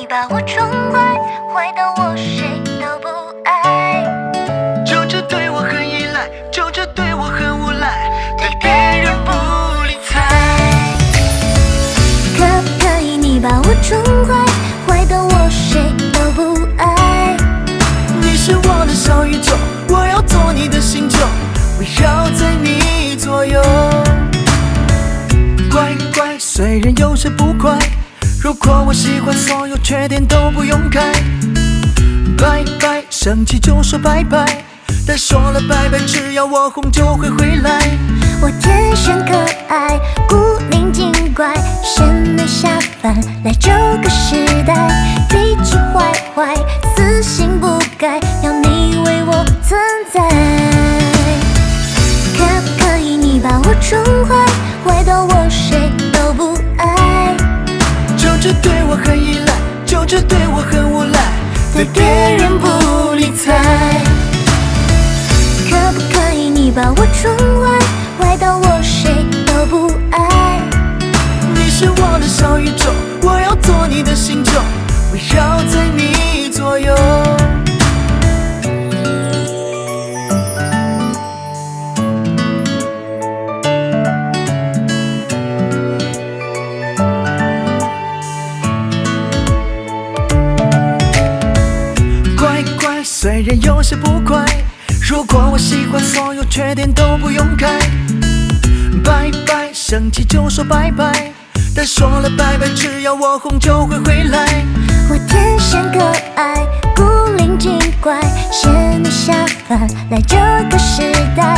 你把我宠坏，坏到我谁都不爱。就这对我很依赖，就这对我很无赖，对别人不理睬。可不可以你把我宠坏，坏到我谁都不爱。你是我的小宇宙，我要做你的星球，围绕在你左右。乖乖，虽然有些不快，如果我喜欢，所有缺点都不用改。拜拜，生气就说拜拜，但说了拜拜，只要我红就会回来。我天生可爱，古灵精怪，仙女下凡来这个时代，脾气坏坏，死性不改，要你为我存在。可不可以你把我宠坏，坏到我谁都不爱。就这对我很依赖，就这对我很无赖，对别人不理睬。可不可以你把我宠坏，坏到我谁都不爱。你是我的小宇宙，我要做你的星球，围绕在你左右。乖乖，虽然有些不快，如果我喜欢，所有缺点都不用改。拜拜，生气就说拜拜，但说了拜拜，只要我红就会回来。我天生可爱，古灵精怪，仙女下凡来这个时代，